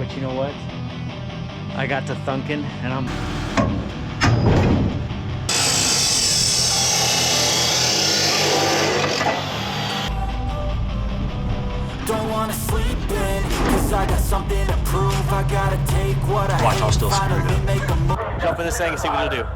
but you know what? I got to thunking and I'm... Don't wanna sleep in, cause I got something to prove. I gotta take what I Watch, I'll still screw it finally up. make a move. Jump in this thing and see what it'll do.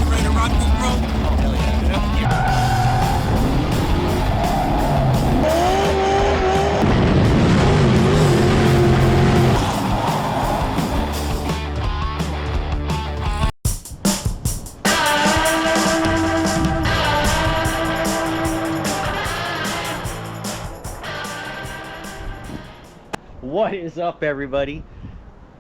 Ready to rock this, bro? Oh, hell yeah. What is up, everybody?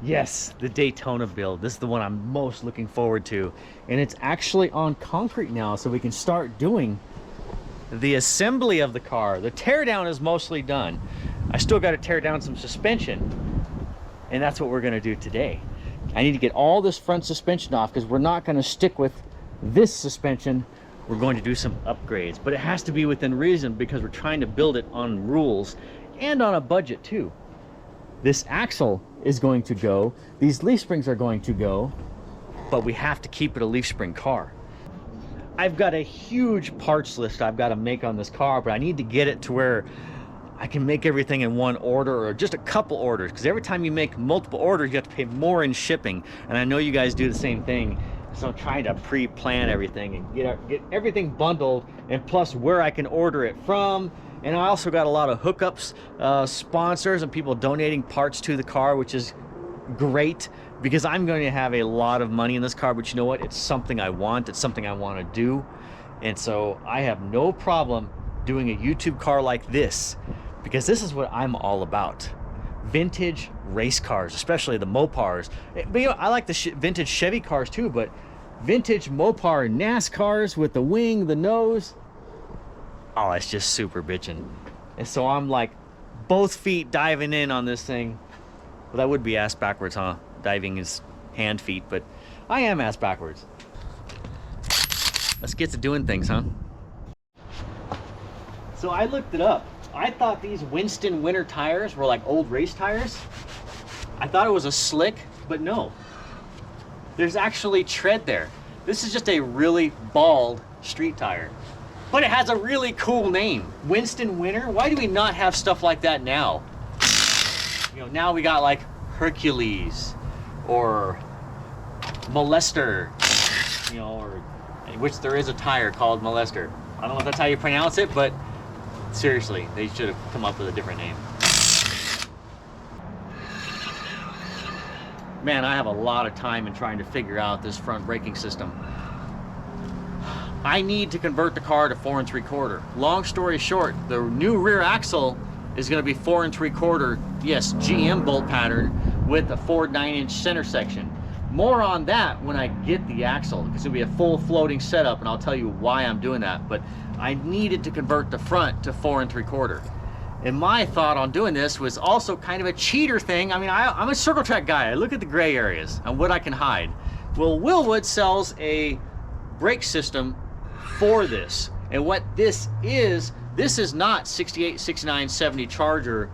Yes, the Daytona build. This is the one I'm most looking forward to. And it's actually on concrete now, so we can start doing the assembly of the car. The teardown is mostly done. I still got to tear down some suspension, and that's what we're going to do today. I need to get all this front suspension off because we're not going to stick with this suspension. We're going to do some upgrades, but it has to be within reason because we're trying to build it on rules and on a budget too. This axle is going to go, these leaf springs are going to go, but we have to keep it a leaf spring car. I've got a huge parts list I've got to make on this car, but I need to get it to where I can make everything in one order or just a couple orders, because every time you make multiple orders, you have to pay more in shipping. And I know you guys do the same thing. So I'm trying to pre-plan everything and get everything bundled, and plus where I can order it from. And I also got a lot of hookups, sponsors, and people donating parts to the car, which is great because I'm going to have a lot of money in this car. But you know what? It's something I want. It's something I want to do. And so I have no problem doing a YouTube car like this because this is what I'm all about. Vintage race cars, especially the Mopars. But you know, I like the vintage Chevy cars too, but vintage Mopar NASCARs with the wing, the nose. Oh, it's just super bitchin'. And so I'm like both feet diving in on this thing. Well, that would be ass backwards, huh? Diving is hand feet, but I am ass backwards. Let's get to doing things, huh? So I looked it up. I thought these Winston winter tires were like old race tires. I thought it was a slick, but no. There's actually tread there. This is just a really bald street tire. But it has a really cool name, Winston Winter. Why do we not have stuff like that now? You know, now we got like Hercules or Molester, you know, or which there is a tire called Molester. I don't know if that's how you pronounce it, but seriously, they should have come up with a different name. Man, I have a lot of time in trying to figure out this front braking system. I need to convert the car to 4 3/4. Long story short, the new rear axle is going to be 4 3/4. Yes, GM bolt pattern with a 4 9-inch center section. More on that when I get the axle, because it'll be a full floating setup, and I'll tell you why I'm doing that. But I needed to convert the front to 4 3/4. And my thought on doing this was also kind of a cheater thing. I mean, I'm a circle track guy. I look at the gray areas and what I can hide. Well, Willwood sells a brake system for this, and what this is not 68, 69, 70 Charger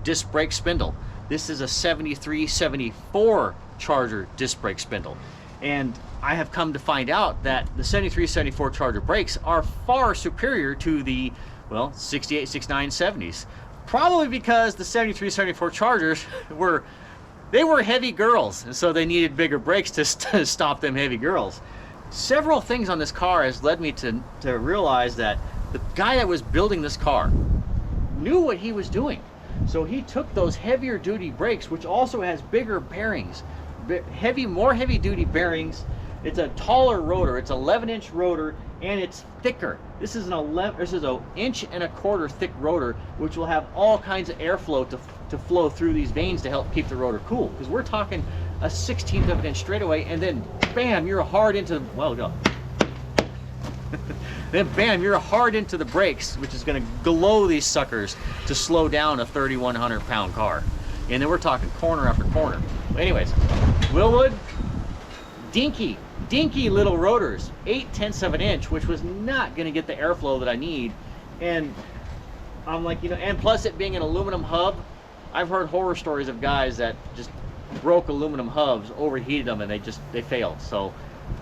disc brake spindle. This is a 73, 74 Charger disc brake spindle. And I have come to find out that the 73, 74 Charger brakes are far superior to the, well, 68, 69, 70s. Probably because the 73, 74 Chargers were heavy girls, and so they needed bigger brakes to stop them heavy girls. Several things on this car has led me to realize that the guy that was building this car knew what he was doing. So he took those heavier duty brakes, which also has bigger bearings, more heavy duty bearings. It's a taller rotor. It's 11-inch rotor, and it's thicker. This is an 1.25-inch thick rotor, which will have all kinds of airflow to flow through these vanes to help keep the rotor cool. Because we're talking a 1/16 of an inch straightaway, and then bam, you're hard into, well, no. then bam, you're hard into the brakes, which is gonna glow these suckers to slow down a 3,100 pound car. And then we're talking corner after corner. But anyways, Wilwood, dinky little rotors, 8/10 of an inch, which was not gonna get the airflow that I need. And I'm like, you know, and plus it being an aluminum hub, I've heard horror stories of guys that just broke aluminum hubs, overheated them, and they failed. So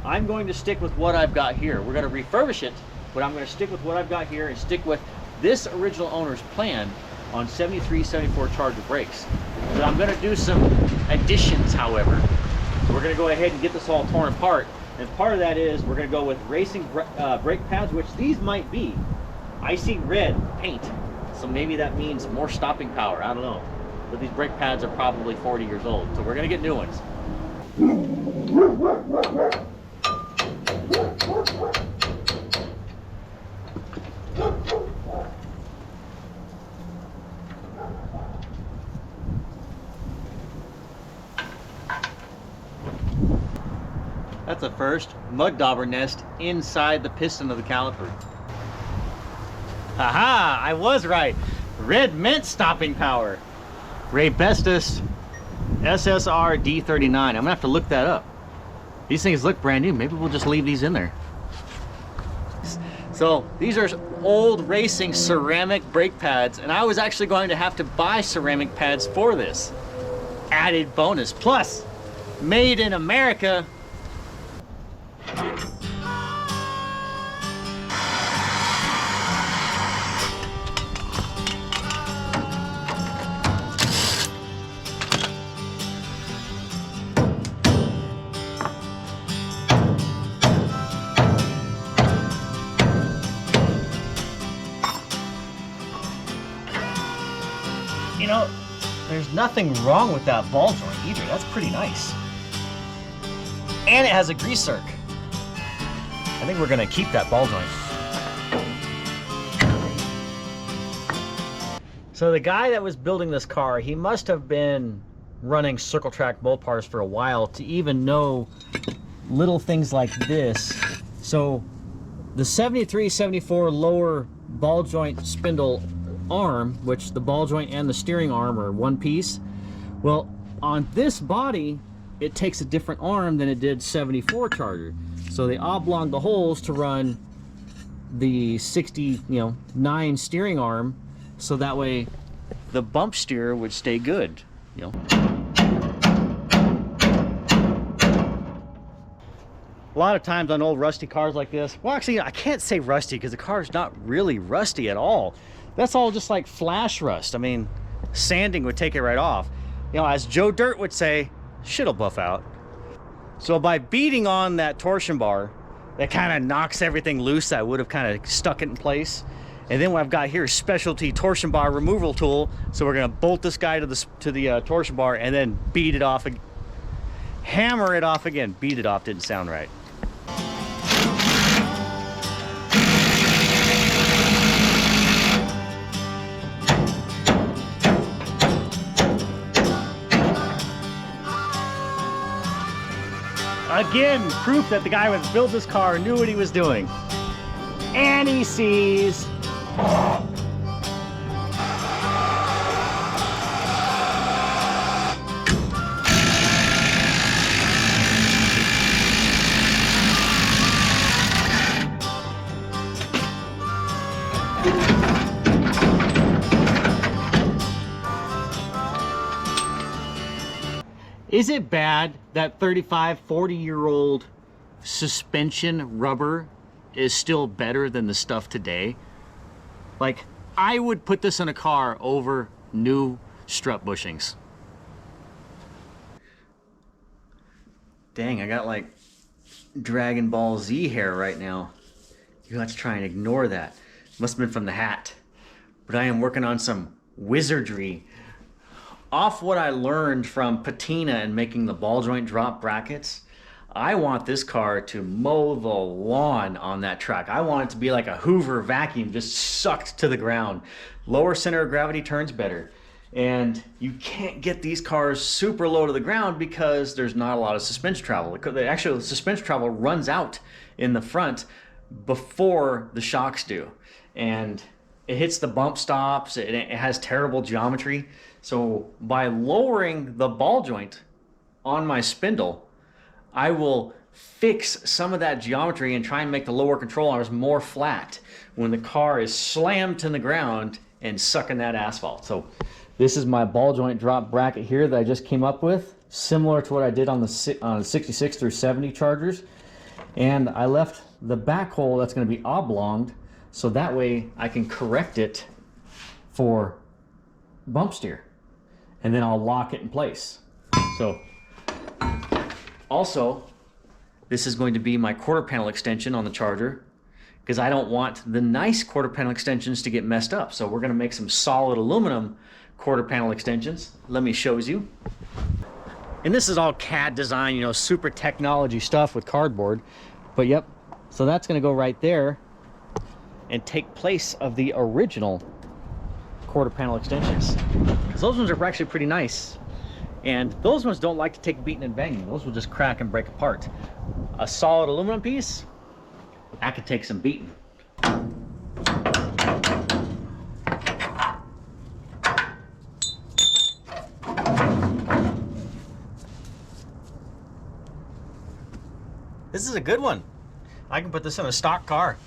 I'm going to stick with what I've got here. We're going to refurbish it, but I'm going to stick with what I've got here and stick with this original owner's plan on 73, 74 Charger brakes. But I'm going to do some additions, however. We're going to go ahead and get this all torn apart. And part of that is we're going to go with racing brake pads, which these might be icy red paint. So maybe that means more stopping power. I don't know. But these brake pads are probably 40 years old. So we're going to get new ones. That's the first mud dauber nest inside the piston of the caliper. Aha! I was right. Red meant stopping power. Raybestos SSR D39. I'm gonna have to look that up. These things look brand new. Maybe we'll just leave these in there. So these are old racing ceramic brake pads, and I was actually going to have to buy ceramic pads for this. Added bonus. Plus, made in America. You know, there's nothing wrong with that ball joint either. That's pretty nice. And it has a grease zerk. I think we're gonna keep that ball joint. So the guy that was building this car, he must have been running circle track Mopars for a while to even know little things like this. So the 73, 74 lower ball joint spindle arm, which the ball joint and the steering arm are one piece. Well, on this body, it takes a different arm than it did 74 Charger. So they oblonged the holes to run the 69 steering arm, so that way the bump steer would stay good, you know. A lot of times on old rusty cars like this, well, actually I can't say rusty because the car's not really rusty at all. That's all just like flash rust. I mean, sanding would take it right off. You know, as Joe Dirt would say, shit'll buff out. So by beating on that torsion bar, that kind of knocks everything loose that would have kind of stuck it in place. And then what I've got here is specialty torsion bar removal tool. So we're gonna bolt this guy to the torsion bar and then beat it off, hammer it off again. Beat it off didn't sound right. Again, proof that the guy who built this car knew what he was doing. And he sees. Is it bad that 35, 40-year-old suspension rubber is still better than the stuff today? Like, I would put this in a car over new strut bushings. Dang, I got like Dragon Ball Z hair right now. You have to try and ignore that. Must have been from the hat. But I am working on some wizardry off what I learned from patina and making the ball joint drop brackets. I want this car to mow the lawn on that track. I want it to be like a Hoover vacuum, just sucked to the ground. Lower center of gravity turns better. And you can't get these cars super low to the ground because there's not a lot of suspension travel. The actual suspension travel runs out in the front before the shocks do. And it hits the bump stops, it has terrible geometry. So by lowering the ball joint on my spindle, I will fix some of that geometry and try and make the lower control arms more flat when the car is slammed to the ground and sucking that asphalt. So this is my ball joint drop bracket here that I just came up with, similar to what I did on the 66 through 70 Chargers. And I left the back hole that's going to be oblonged, so that way I can correct it for bump steer. And then I'll lock it in place. So also, this is going to be my quarter panel extension on the Charger, because I don't want the nice quarter panel extensions to get messed up. So we're going to make some solid aluminum quarter panel extensions. Let me show you. And this is all CAD design, you know, super technology stuff with cardboard. But yep, so that's going to go right there and take place of the original quarter panel extensions. Because those ones are actually pretty nice. And those ones don't like to take beating and banging. Those will just crack and break apart. A solid aluminum piece, that could take some beating. This is a good one. I can put this in a stock car.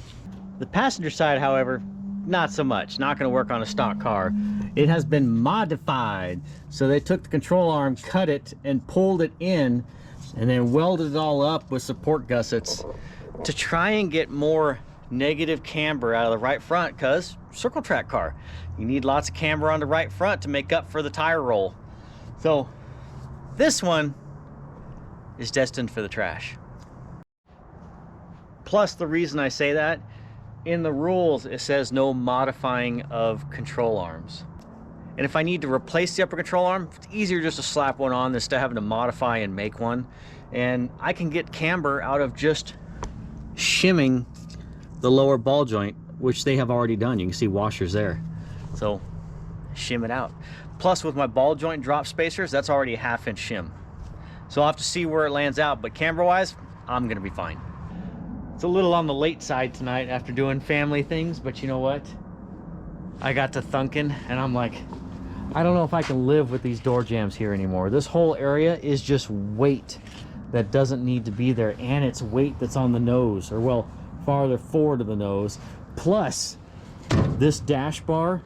The passenger side, however, not so much. Not going to work on a stock car. It has been modified. So they took the control arm, cut it, and pulled it in, and then welded it all up with support gussets to try and get more negative camber out of the right front, because circle track car, you need lots of camber on the right front to make up for the tire roll. So this one is destined for the trash. Plus, the reason I say that, in the rules it says no modifying of control arms. And if I need to replace the upper control arm, it's easier just to slap one on instead of having to modify and make one. And I can get camber out of just shimming the lower ball joint, which they have already done. You can see washers there. So shim it out. Plus, with my ball joint drop spacers, that's already a 1/2 inch shim. So I'll have to see where it lands out, but camber wise, I'm gonna be fine. It's a little on the late side tonight after doing family things, but you know what? I got to thunking and I'm like, I don't know if I can live with these door jams here anymore. This whole area is just weight that doesn't need to be there, and it's weight that's on the nose, or well, farther forward of the nose. Plus, this dash bar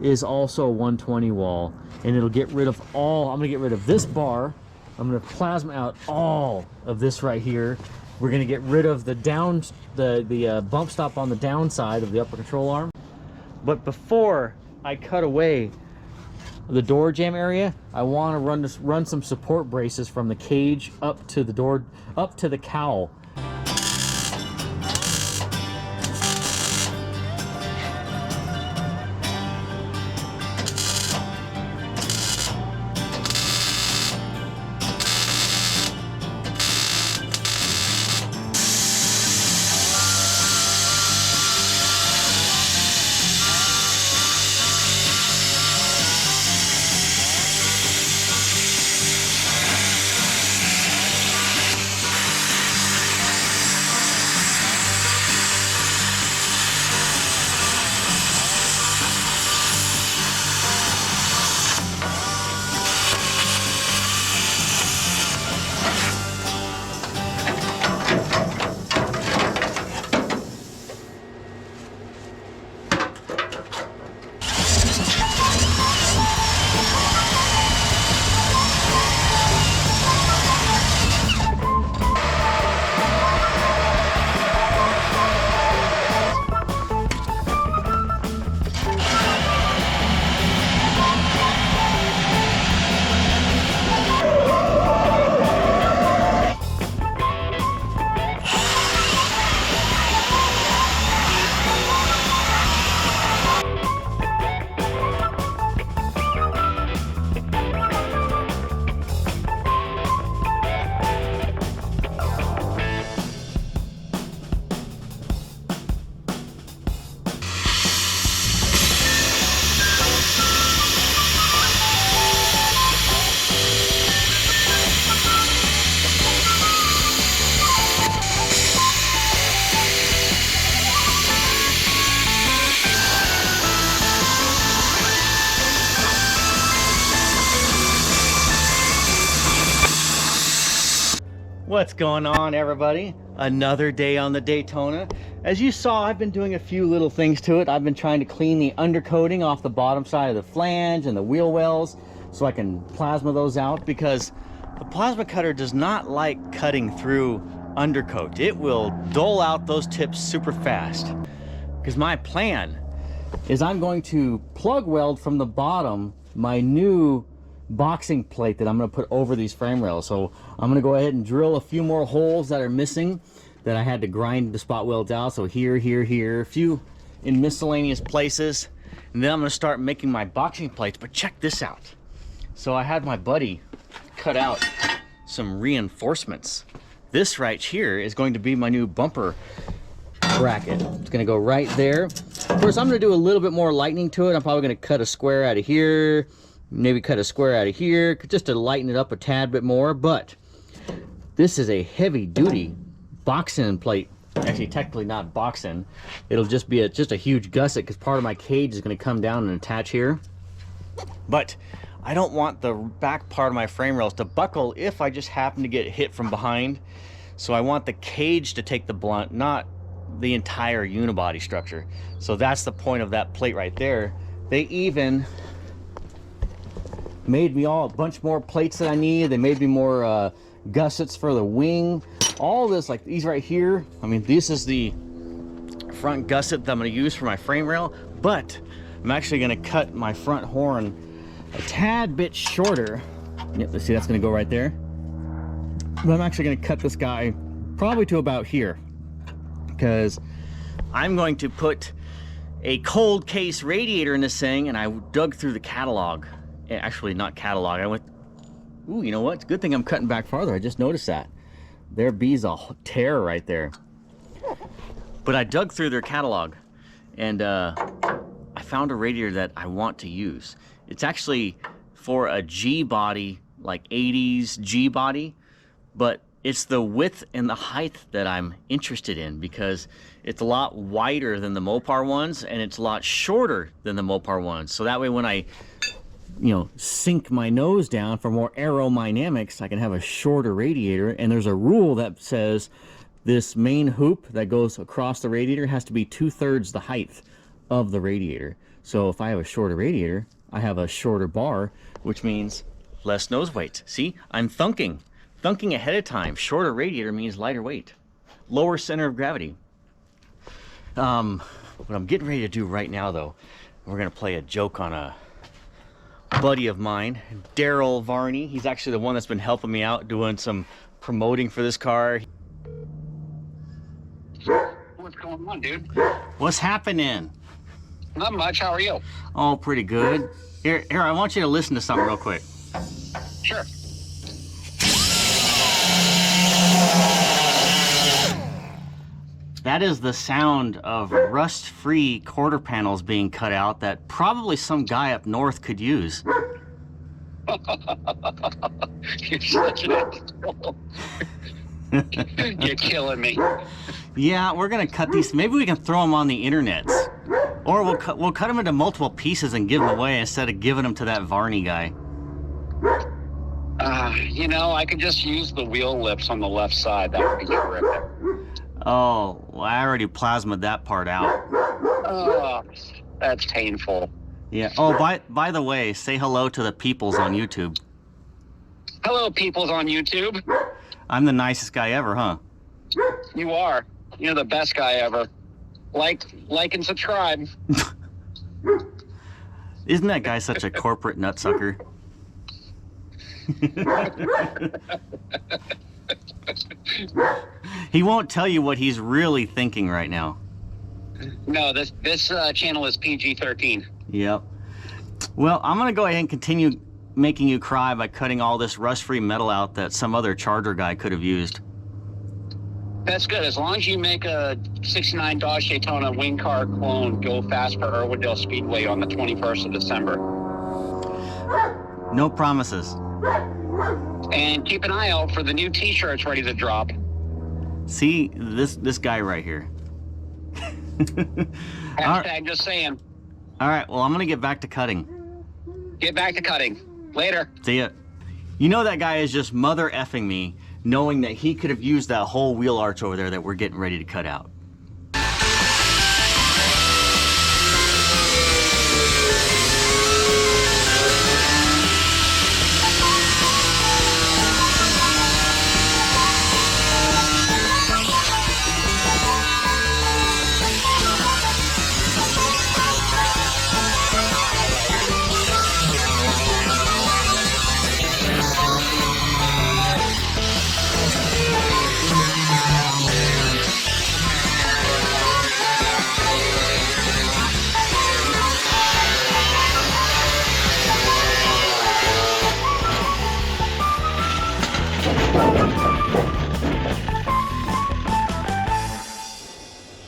is also a 120 wall, and it'll get rid of all, I'm gonna get rid of this bar, I'm gonna plasma out all of this right here. We're gonna get rid of the bump stop on the downside of the upper control arm. But before I cut away the door jam area, I want to run some support braces from the cage up to the door, up to the cowl. What's going on, everybody? Another day on the Daytona. As you saw, I've been doing a few little things to it. I've been trying to clean the undercoating off the bottom side of the flange and the wheel wells so I can plasma those out, because the plasma cutter does not like cutting through undercoat. It will dull out those tips super fast. Because my plan is I'm going to plug weld from the bottom my new boxing plate that I'm going to put over these frame rails. So I'm going to go ahead and drill a few more holes that are missing that I had to grind the spot welds out. So here, a few in miscellaneous places, and then I'm going to start making my boxing plates. But check this out. So I had my buddy cut out some reinforcements. This right here is going to be my new bumper bracket. It's going to go right there. Of course, I'm going to do a little bit more lightening to it. I'm probably going to cut a square out of here, maybe cut a square out of here, just to lighten it up a tad bit more. But this is a heavy duty boxing plate. Actually, technically not boxing. It'll just be just a huge gusset, because part of my cage is going to come down and attach here. But I don't want the back part of my frame rails to buckle if I just happen to get hit from behind. So I want the cage to take the blunt, not the entire unibody structure. So that's the point of that plate right there. They even made me a bunch more plates that I need. They made me more gussets for the wing. All this, like these right here, I mean, this is the front gusset that I'm going to use for my frame rail, but I'm actually going to cut my front horn a tad bit shorter. Yep, let's see, that's going to go right there. But I'm actually going to cut this guy probably to about here, because I'm going to put a cold case radiator in this thing. And I dug through the catalog. Actually, not catalog. I went, ooh, you know what? It's a good thing I'm cutting back farther. I just noticed that. There bees a tear right there. But I dug through their catalog, and I found a radiator that I want to use. It's actually for a G body, like 80s G body, but it's the width and the height that I'm interested in, because it's a lot wider than the Mopar ones, and it's a lot shorter than the Mopar ones. So that way when I, you know, sink my nose down for more aerodynamics, I can have a shorter radiator. And there's a rule that says this main hoop that goes across the radiator has to be 2/3 the height of the radiator. So if I have a shorter radiator, I have a shorter bar, which means less nose weight. See, I'm thunking ahead of time. Shorter radiator means lighter weight, lower center of gravity. What I'm getting ready to do right now, though, we're gonna play a joke on a buddy of mine, Daryl Varney. He's actually the one that's been helping me out doing some promoting for this car. What's going on, dude? What's happening? Not much. How are you? Oh, pretty good. Here, I want you to listen to something real quick. Sure. That is the sound of rust-free quarter panels being cut out that probably some guy up north could use. You're such an asshole. You're killing me. Yeah, we're gonna cut these. Maybe we can throw them on the internet, or we'll cut them into multiple pieces and give them away instead of giving them to that Varney guy. You know, I could just use the wheel lips on the left side. That would be terrific. Oh, well, I already plasmaed that part out. Oh, that's painful. Yeah. Oh, by the way, say hello to the peoples on YouTube. Hello, peoples on YouTube. I'm the nicest guy ever, huh? You are. You're the best guy ever. Like, and subscribe. Isn't that guy such a corporate nutsucker? He won't tell you what he's really thinking right now. No, this channel is PG-13. Yep. Well, I'm gonna go ahead and continue making you cry by cutting all this rust-free metal out that some other Charger guy could have used. That's good. As long as you make a 69 Dodge Daytona wing car clone go fast for Irwindale Speedway on the 21st of December. No promises. And keep an eye out for the new t-shirts ready to drop. See, this guy right here. Hashtag just saying. All right, well, I'm gonna get back to cutting. Get back to cutting. Later. See ya. You know that guy is just mother effing me knowing that he could have used that whole wheel arch over there that we're getting ready to cut out.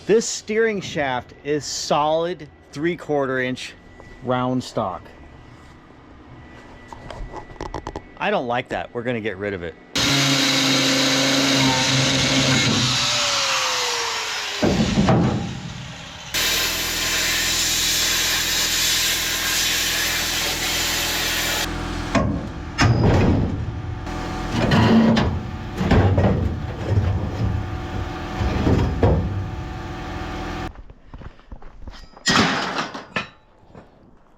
This steering shaft is solid 3/4 inch round stock. I don't like that. We're gonna get rid of it.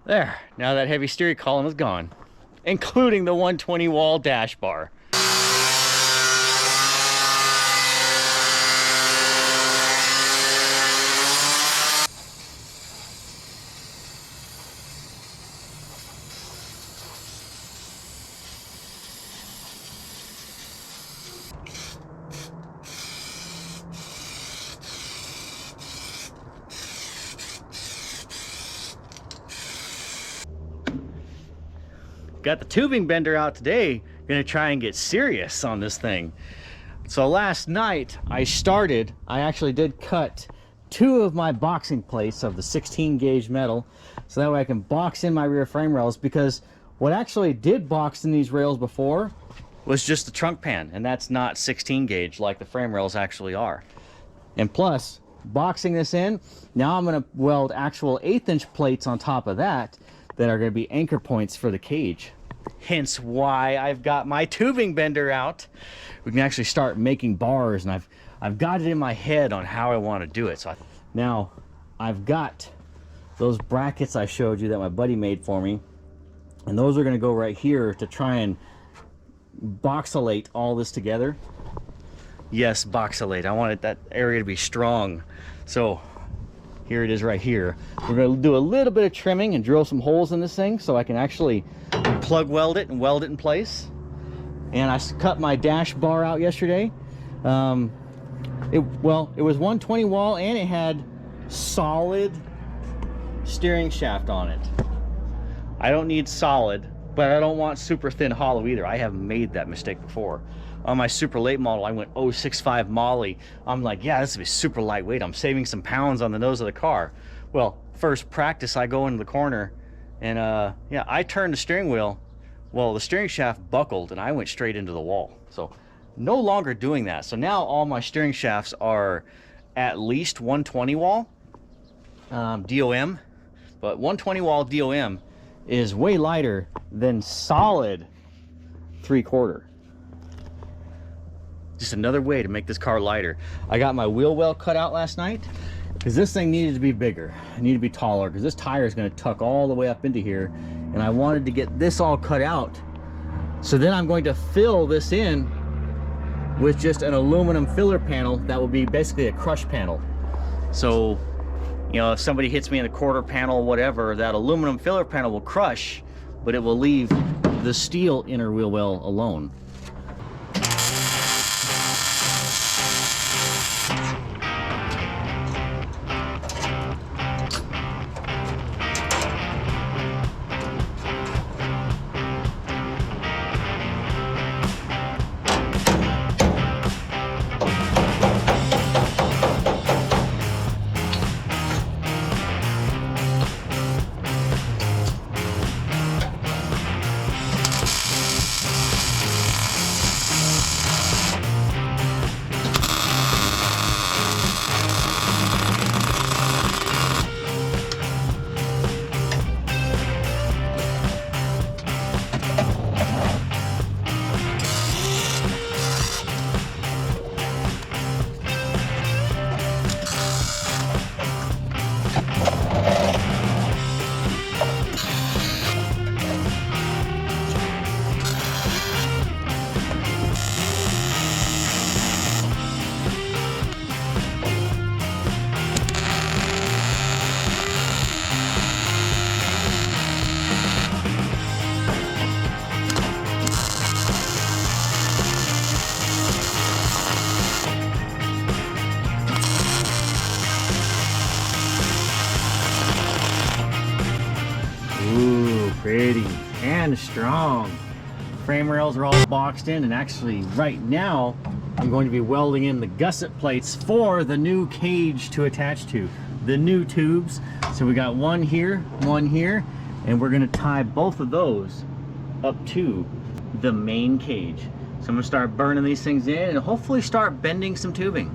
There, now that heavy steering column is gone, including the 120 wall dash bar. Got the tubing bender out today. Gonna try and get serious on this thing. So last night I actually did cut 2 of my boxing plates of the 16 gauge metal, so that way I can box in my rear frame rails, because what actually did box in these rails before was just the trunk pan, and that's not 16 gauge like the frame rails actually are. And plus, boxing this in, now I'm gonna weld actual 1/8 inch plates on top of that are gonna be anchor points for the cage. Hence why I've got my tubing bender out. We can actually start making bars, and I've got it in my head on how I want to do it. So now I've got those brackets I showed you that my buddy made for me, and those are going to go right here to try and boxylate all this together. Yes, boxylate. I wanted that area to be strong. So here it is right here. We're going to do a little bit of trimming and drill some holes in this thing so I can actually plug weld it and weld it in place. And I cut my dash bar out yesterday. It was 120 wall, and it had solid steering shaft on it. I don't need solid, but I don't want super thin hollow either. I have made that mistake before. On my super late model, I went 065 Molly. I'm like, yeah, this will be super lightweight. I'm saving some pounds on the nose of the car. Well, first practice, I go into the corner, and yeah, I turned the steering wheel. Well, the steering shaft buckled, and I went straight into the wall. So no longer doing that. So now all my steering shafts are at least 120 wall DOM, but 120 wall DOM is way lighter than solid 3/4. Just another way to make this car lighter. I got my wheel well cut out last night because this thing needed to be bigger. It needed to be taller because this tire is going to tuck all the way up into here, and I wanted to get this all cut out. So then I'm going to fill this in with just an aluminum filler panel that will be basically a crush panel. So, you know, if somebody hits me in a quarter panel, whatever, that aluminum filler panel will crush, but it will leave the steel inner wheel well alone. kind of strong. Frame rails are all boxed in, and actually right now I'm going to be welding in the gusset plates for the new cage to attach to, the new tubes. So we got one here, and we're going to tie both of those up to the main cage. So I'm going to start burning these things in and hopefully start bending some tubing.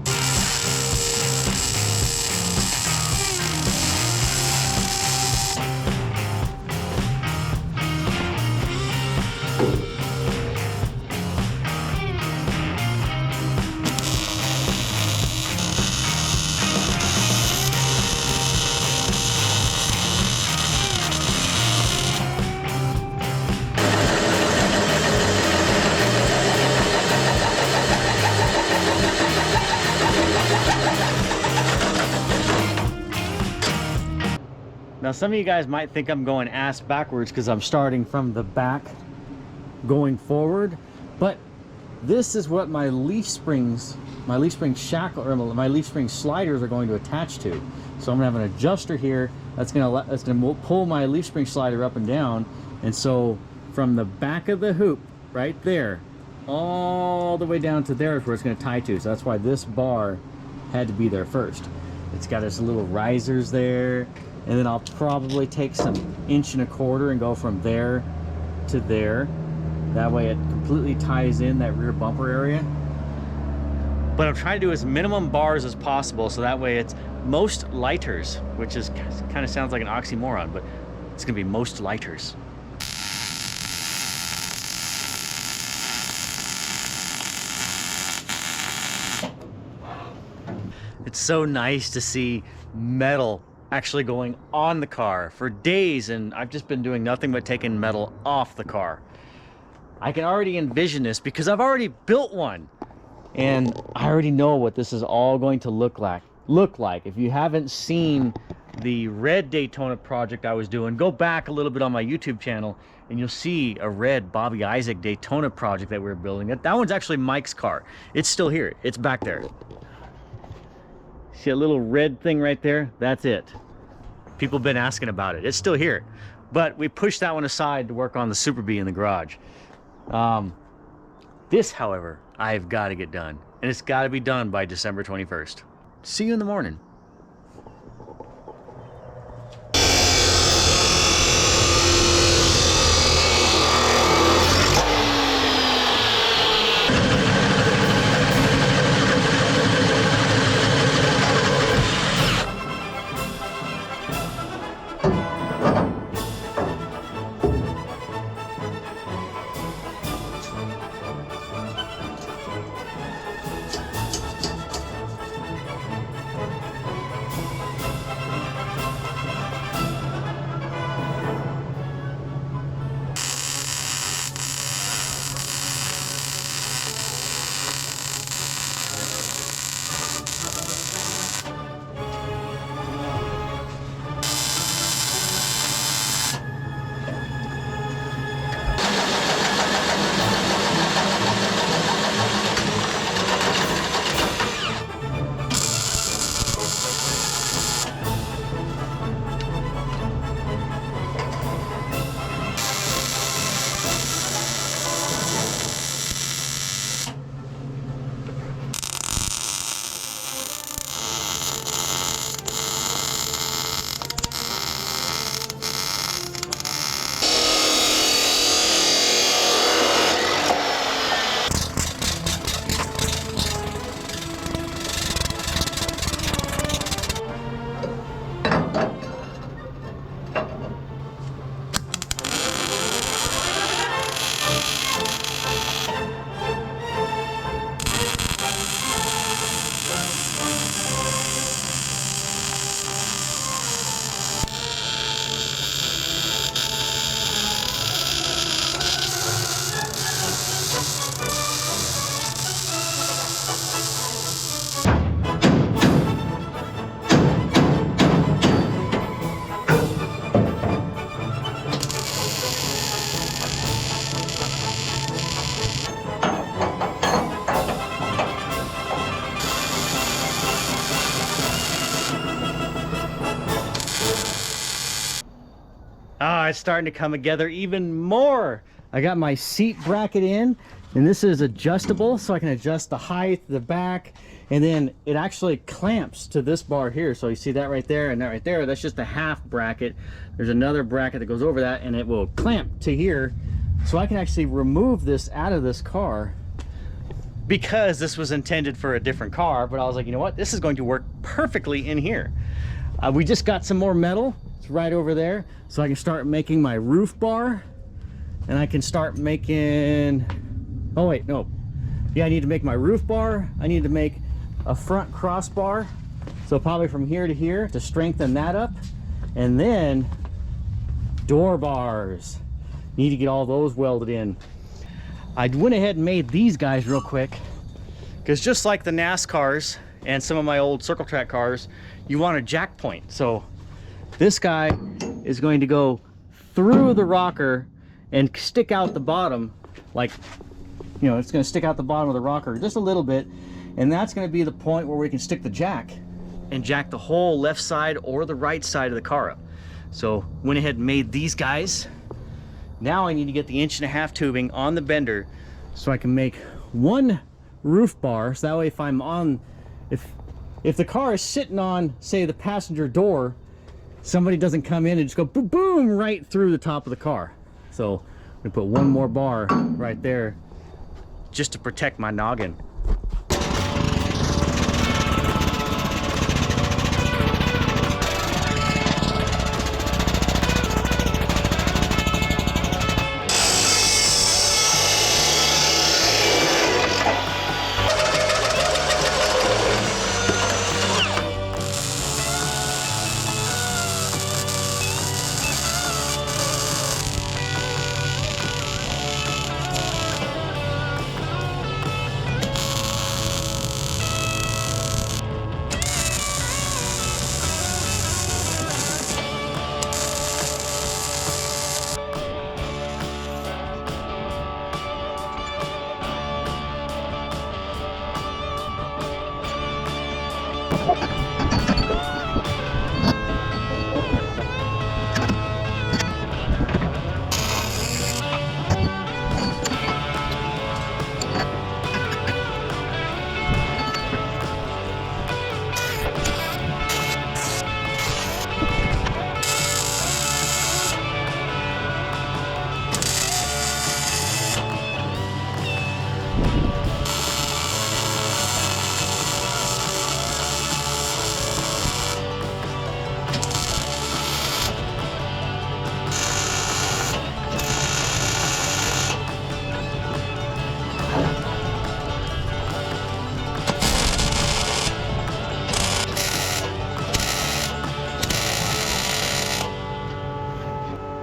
Now some of you guys might think I'm going ass backwards because I'm starting from the back going forward, but this is what my leaf spring shackle, or my leaf spring sliders are going to attach to. So I'm gonna have an adjuster here that's gonna pull my leaf spring slider up and down, and so from the back of the hoop right there all the way down to there is where it's going to tie to. So that's why this bar had to be there first. It's got its little risers there. And then I'll probably take some 1.25 inches and go from there to there. That way it completely ties in that rear bumper area. But I'm trying to do as minimum bars as possible, so that way it's most lighters, which is kind of sounds like an oxymoron, but it's gonna be most lighters. It's so nice to see metal actually going on the car. For days, and I've just been doing nothing but taking metal off the car. I can already envision this because I've already built one, and I already know what this is all going to look like. If you haven't seen the red Daytona project I was doing, go back a little bit on my YouTube channel and you'll see a red Bobby Isaac Daytona project that we were building. That one's actually Mike's car. It's still here. It's back there. See a little red thing right there? That's it. People have been asking about it. It's still here. But we pushed that one aside to work on the Super Bee in the garage. This, however, I've got to get done. And it's got to be done by December 21st. See you in the morning. starting to come together even more. I got my seat bracket in, and this is adjustable, so I can adjust the height, the back, and then it actually clamps to this bar here. So you see that right there and that right there, that's just a half bracket. There's another bracket that goes over that, and it will clamp to here. So I can actually remove this out of this car, because this was intended for a different car, but I was like, you know what, this is going to work perfectly in here. We just got some more metal. It's right over there, so I can start making my roof bar, and I can start making, oh wait, no, yeah, I need to make my roof bar. I need to make a front crossbar, so probably from here to here to strengthen that up, and then door bars. Need to get all those welded in. I went ahead and made these guys real quick, because just like the NASCARs and some of my old circle track cars, you want a jack point. So this guy is going to go through the rocker and stick out the bottom, like, you know, it's going to stick out the bottom of the rocker just a little bit, and that's going to be the point where we can stick the jack and jack the whole left side or the right side of the car up. So went ahead and made these guys. Now I need to get the 1.5-inch tubing on the bender so I can make one roof bar, so that way if I'm on, if the car is sitting on, say, the passenger door, somebody doesn't come in and just go boom, boom right through the top of the car. So I'm gonna put one more bar right there just to protect my noggin.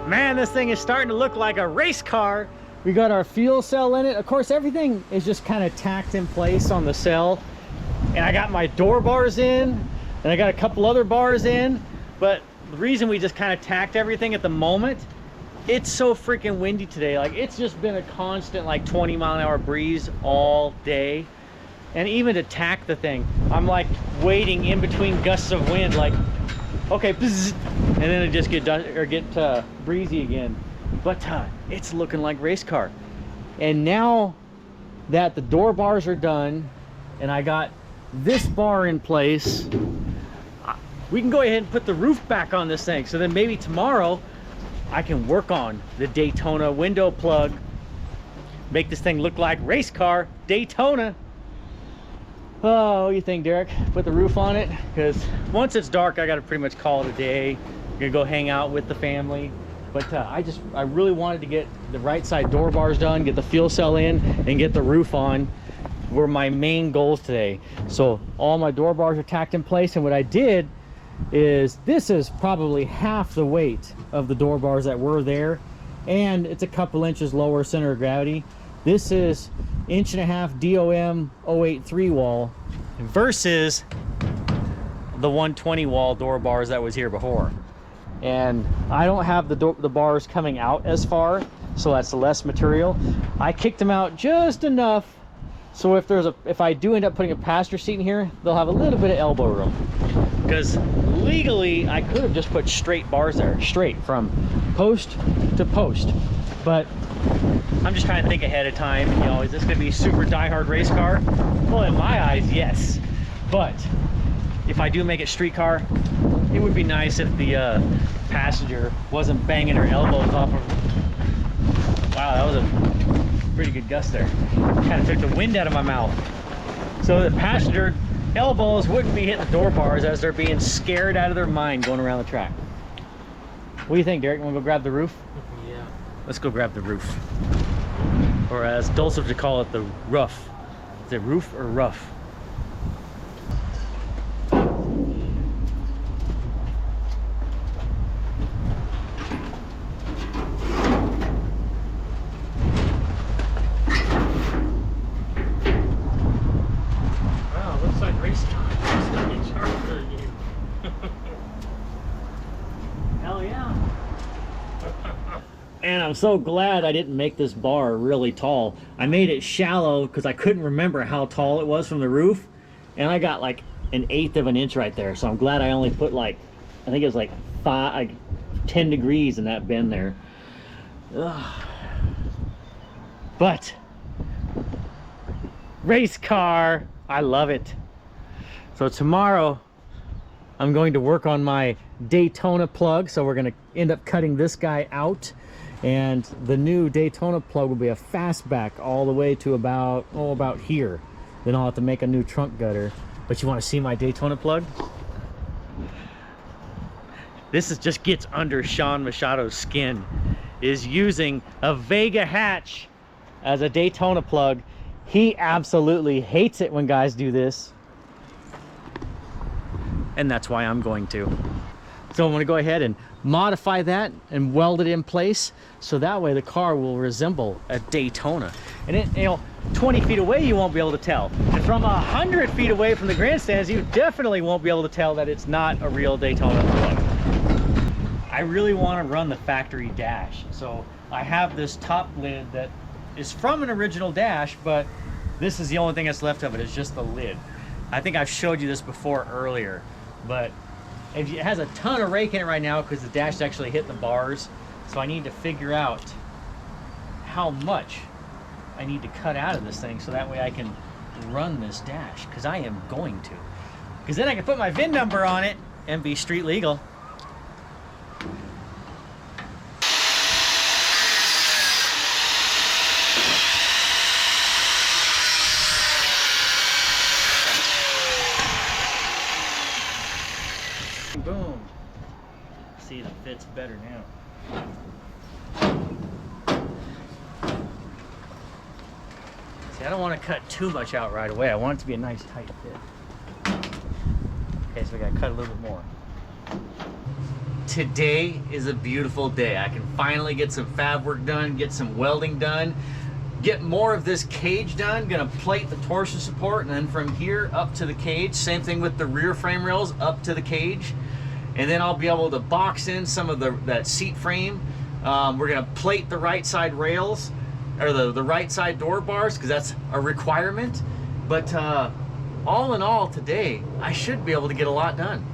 Man, this thing is starting to look like a race car. We got our fuel cell in it. Of course, everything is just kind of tacked in place on the cell. And I got my door bars in, and I got a couple other bars in. But the reason we just kind of tacked everything at the moment, it's so freaking windy today. Like, it's just been a constant like 20-mile-an-hour breeze all day. And even to tack the thing, I'm like waiting in between gusts of wind, like, okay, bzz, and then it just get breezy again. But it's looking like race car. And now that the door bars are done and I got this bar in place, we can go ahead and put the roof back on this thing. So then maybe tomorrow I can work on the Daytona window plug, make this thing look like race car Daytona. Oh, what do you think, Derek? Put the roof on it? Because once it's dark, I got to pretty much call it a day. I'm gonna go hang out with the family. But I really wanted to get the right side door bars done, get the fuel cell in, and get the roof on. Were my main goals today. So all my door bars are tacked in place, and what I did is, this is probably half the weight of the door bars that were there, and it's a couple inches lower center of gravity. This is 1.5-inch DOM 083 wall versus the 120 wall door bars that was here before. And I don't have the bars coming out as far, so that's less material. I kicked them out just enough so if I do end up putting a passenger seat in here, they'll have a little bit of elbow room. Because legally I could have just put straight bars there, straight from post to post. But I'm just trying to think ahead of time. You know, is this going to be a super diehard race car? Well, in my eyes, yes. But if I do make it street car, it would be nice if the passenger wasn't banging her elbows off of. Wow, that was a pretty good gust there. Kind of took the wind out of my mouth. So the passenger elbows wouldn't be hitting the door bars as they're being scared out of their mind going around the track. What do you think, Derek? Want to go grab the roof? Yeah. Let's go grab the roof. Or as Dulce would call it, the rough. Is it roof or rough? Wow, looks like race time. It's gonna be charged again. Hell yeah. And I'm so glad I didn't make this bar really tall. I made it shallow because I couldn't remember how tall it was from the roof. And I got like 1/8 of an inch right there. So I'm glad I only put like, I think it was like 10 degrees in that bend there. Ugh. But, race car, I love it. So tomorrow, I'm going to work on my Daytona plug. So we're gonna end up cutting this guy out. And the new Daytona plug will be a fastback all the way to about here. Then I'll have to make a new trunk gutter. But you want to see my Daytona plug? This is just gets under Sean Machado's skin. Is using a Vega hatch as a Daytona plug. He absolutely hates it when guys do this. And that's why I'm going to. So I'm going to go ahead and modify that and weld it in place so that way the car will resemble a Daytona. And it, you know, 20 feet away you won't be able to tell, and from 100 feet away from the grandstands you definitely won't be able to tell that it's not a real Daytona plug. I really want to run the factory dash, so I have this top lid that is from an original dash, but this is the only thing that's left of it, is just the lid. I think I've showed you this before earlier, but it has a ton of rake in it right now because the dash is actually hitting the bars. So I need to figure out how much I need to cut out of this thing so that way I can run this dash, because I am going to. Because then I can put my VIN number on it and be street legal. Boom. See, it fits better now. See, I don't want to cut too much out right away. I want it to be a nice tight fit. Okay, so we gotta cut a little bit more. Today is a beautiful day. I can finally get some fab work done, get some welding done, get more of this cage done. Gonna plate the torsion support, and then from here up to the cage. Same thing with the rear frame rails up to the cage. And then I'll be able to box in some of that seat frame. We're gonna plate the right side rails, or the right side door bars, because that's a requirement. But all in all, today, I should be able to get a lot done.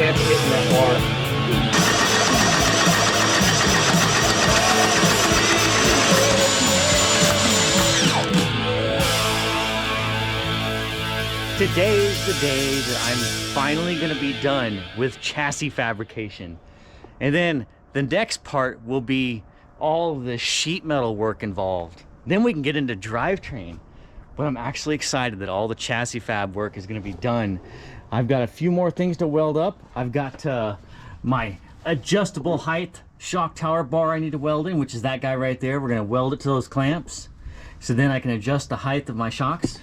chance of hitting that bar. Today's the day that I'm finally going to be done with chassis fabrication. And then the next part will be all the sheet metal work involved. Then we can get into drivetrain. But I'm actually excited that all the chassis fab work is going to be done. I've got a few more things to weld up. I've got my adjustable height shock tower bar I need to weld in, which is that guy right there. We're going to weld it to those clamps. So then I can adjust the height of my shocks,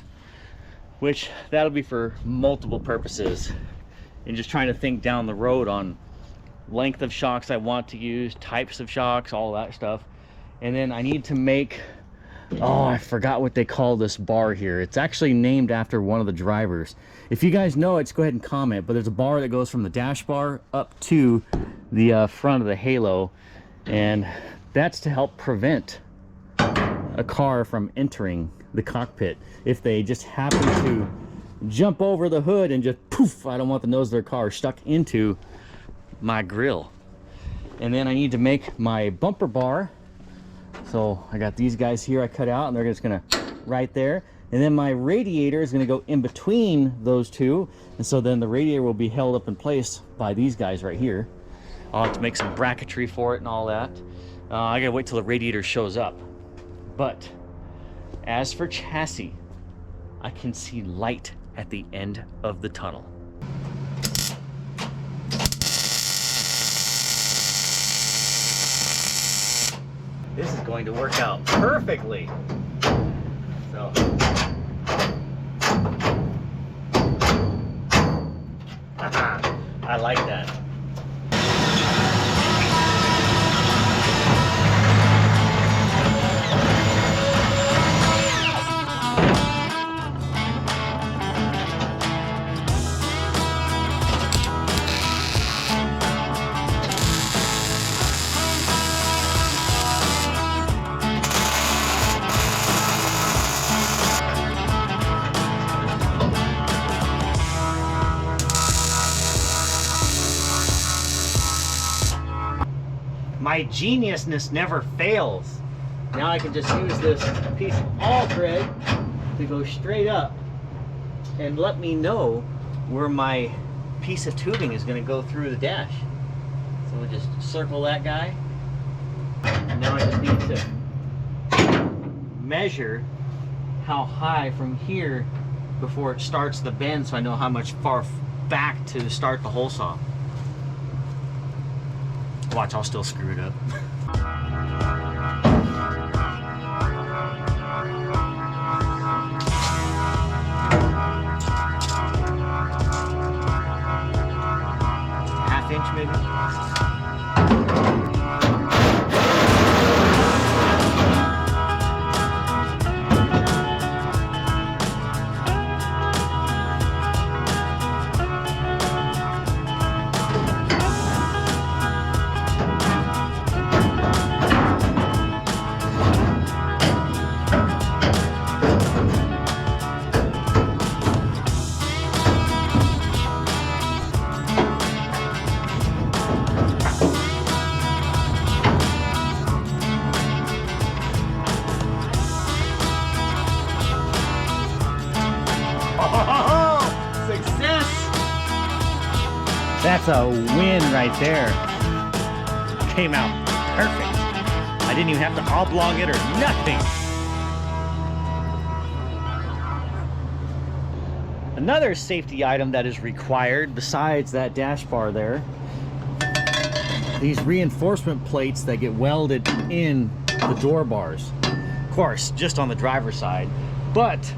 which that'll be for multiple purposes. And just trying to think down the road on length of shocks I want to use, types of shocks, all that stuff. And then I need to make, oh, I forgot what they call this bar here. It's actually named after one of the drivers. If you guys know it, just go ahead and comment. But there's a bar that goes from the dash bar up to the front of the halo. And that's to help prevent a car from entering the cockpit. If they just happen to jump over the hood and just poof, I don't want the nose of their car stuck into my grill. And then I need to make my bumper bar. So I got these guys here I cut out, and they're just gonna right there. And then my radiator is gonna go in between those two. And so then the radiator will be held up in place by these guys right here. I'll have to make some bracketry for it and all that. I gotta wait till the radiator shows up. But as for chassis, I can see light at the end of the tunnel. This is going to work out perfectly. So, I like that. My geniusness never fails. Now I can just use this piece of all thread to go straight up and let me know where my piece of tubing is going to go through the dash. So we'll just circle that guy. And now I just need to measure how high from here before it starts the bend, so I know how much far back to start the hole saw. Watch, I'll still screw it up. Half inch maybe? That's a win right there. Came out perfect. I didn't even have to oblong it or nothing. Another safety item that is required besides that dash bar there, these reinforcement plates that get welded in the door bars. Of course, just on the driver's side. But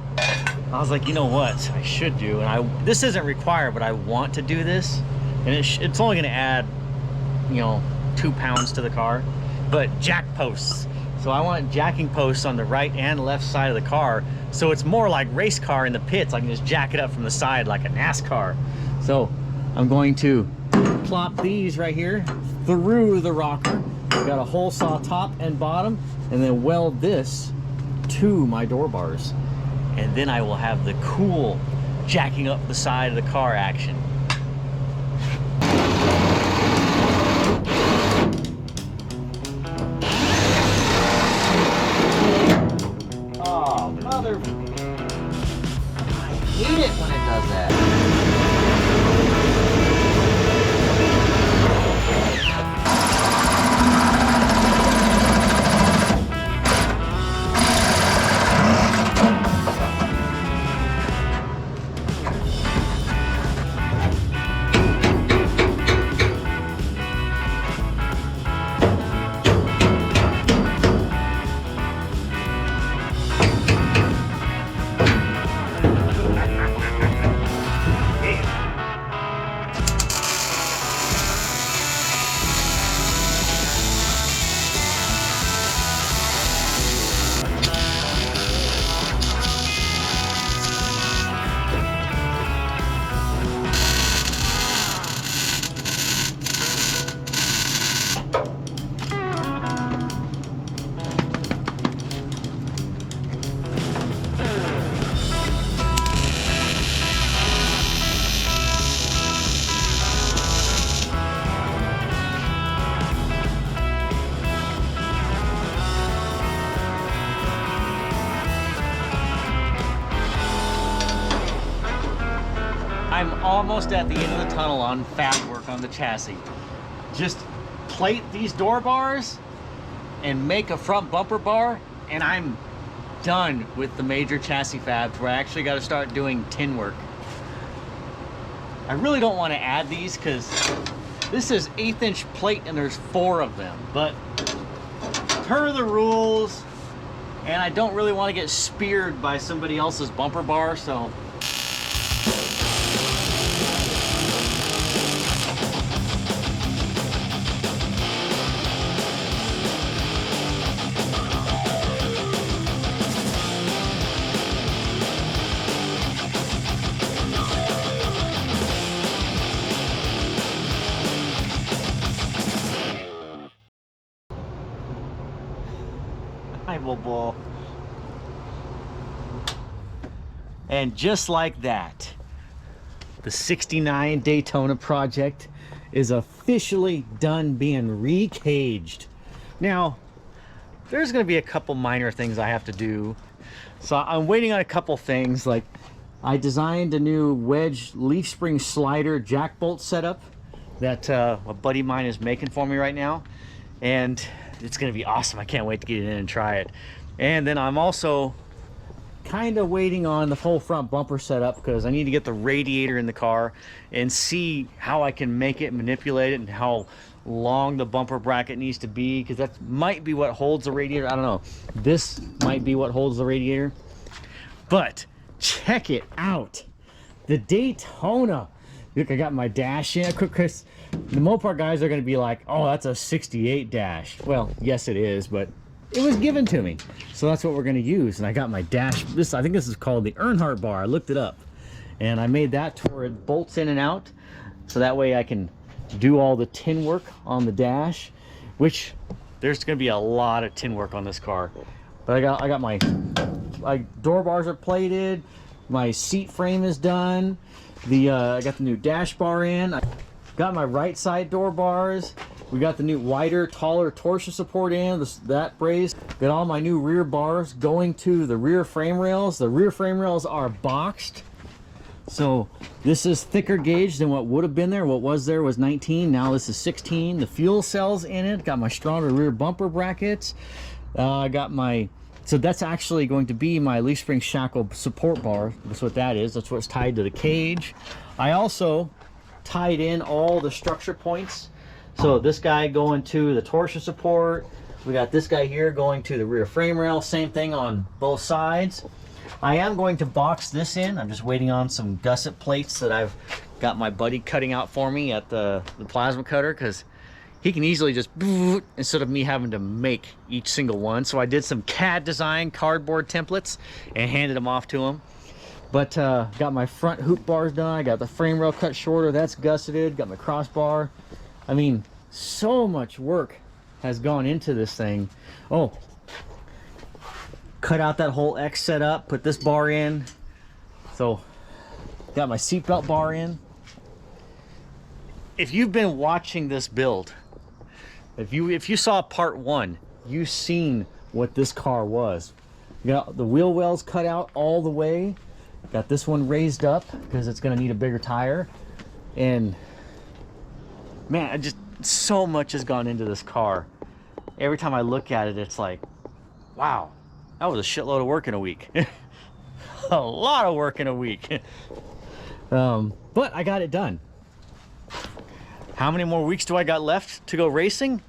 I was like, you know what I should do, and this isn't required, but I want to do this. And it's only going to add, you know, 2 pounds to the car. But jack posts. So I want jacking posts on the right and left side of the car. So it's more like race car in the pits. I can just jack it up from the side like a NASCAR. So I'm going to plop these right here through the rocker. I've got a hole saw top and bottom, and then weld this to my door bars. And then I will have the cool jacking up the side of the car action. hate it when it does that. I'm almost at the end of the tunnel on fab work on the chassis. Just plate these door bars and make a front bumper bar, and I'm done with the major chassis fabs where I actually got to start doing tin work. I really don't want to add these because this is 1/8 inch plate and there's 4 of them, but per the rules, and I don't really want to get speared by somebody else's bumper bar, so ball. And just like that, the '69 Daytona project is officially done being recaged. Now, there's going to be a couple minor things I have to do. So I'm waiting on a couple things. Like, I designed a new wedge leaf spring slider jack bolt setup that a buddy of mine is making for me right now. And it's going to be awesome. I can't wait to get it in and try it. And then I'm also kind of waiting on the whole front bumper setup because I need to get the radiator in the car and see how I can make it, manipulate it, and how long the bumper bracket needs to be, because that might be what holds the radiator. I don't know. This might be what holds the radiator. But check it out. The Daytona. Look, I got my dash in. Chris, the Mopar guys are going to be like, oh, that's a 68 dash. Well, yes, it is, but it was given to me. So that's what we're going to use. And I got my dash. I think this is called the Earnhardt bar. I looked it up. And I made that to where it bolts in and out. So that way I can do all the tin work on the dash, which there's going to be a lot of tin work on this car. But I got my door bars are plated. My seat frame is done. I got the new dash bar in. I got my right side door bars. We got the new wider, taller torsion support in, that brace. Got all my new rear bars going to the rear frame rails. The rear frame rails are boxed. So this is thicker gauge than what would have been there. What was there was 19, now this is 16. The fuel cells in it. Got my stronger rear bumper brackets. I got my, so that's actually going to be my leaf spring shackle support bar. That's what that is. That's what's tied to the cage. I also tied in all the structure points. So this guy going to the torsion support. We got this guy here going to the rear frame rail. Same thing on both sides. I am going to box this in. I'm just waiting on some gusset plates that I've got my buddy cutting out for me at the plasma cutter, because he can easily just, instead of me having to make each single one. So I did some CAD design cardboard templates and handed them off to him. But got my front hoop bars done. I got the frame rail cut shorter. That's gusseted. Got my crossbar. I mean, so much work has gone into this thing. Oh, cut out that whole X setup, put this bar in. So got my seatbelt bar in. If you've been watching this build, if you saw part 1, you've seen what this car was. You got the wheel wells cut out all the way. Got this one raised up because it's gonna need a bigger tire. And man, so much has gone into this car. Every time I look at it, it's like, wow, that was a shitload of work in a week. A lot of work in a week. But I got it done. How many more weeks do I got left to go racing?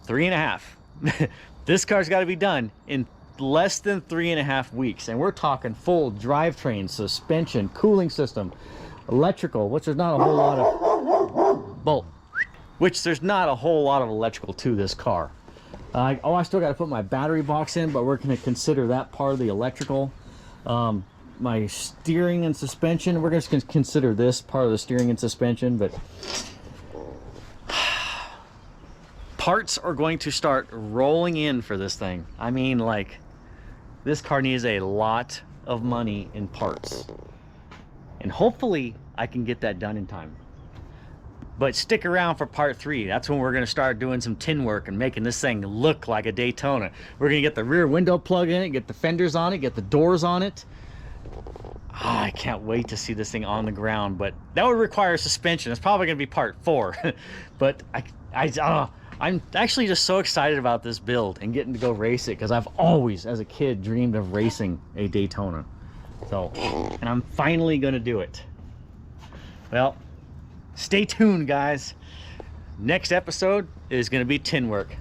3.5. This car's got to be done in less than 3.5 weeks. And we're talking full drivetrain, suspension, cooling system, electrical, which there's not a whole lot of there's not a whole lot of electrical to this car. I still got to put my battery box in, but we're going to consider that part of the electrical. My steering and suspension, we're just going to consider this part of the steering and suspension, but parts are going to start rolling in for this thing. I mean, like, this car needs a lot of money in parts, and hopefully I can get that done in time. But stick around for part 3. That's when we're going to start doing some tin work and making this thing look like a Daytona. We're going to get the rear window plug in it, get the fenders on it, get the doors on it. I can't wait to see this thing on the ground, but that would require suspension. It's probably going to be part 4. But I'm actually just so excited about this build and getting to go race it, because I've always, as a kid, dreamed of racing a Daytona. So, and I'm finally going to do it. Well, stay tuned, guys. Next episode is going to be tin work.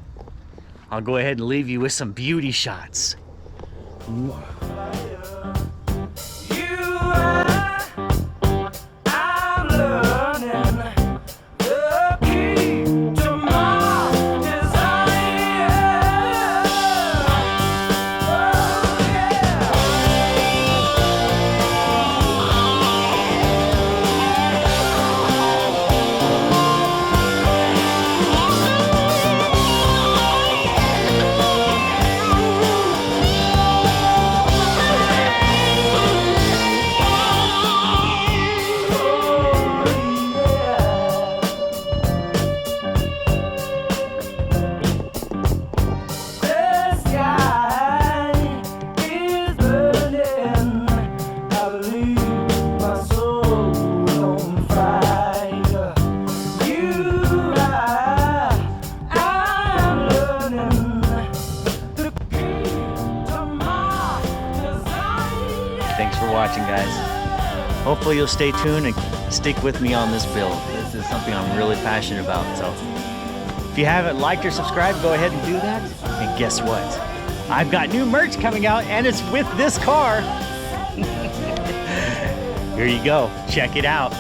I'll go ahead and leave you with some beauty shots. Thanks for watching, guys. Hopefully you'll stay tuned and stick with me on this build. This is something I'm really passionate about. So if you haven't liked or subscribed, go ahead and do that. And guess what? I've got new merch coming out, and it's with this car. Here you go. Check it out.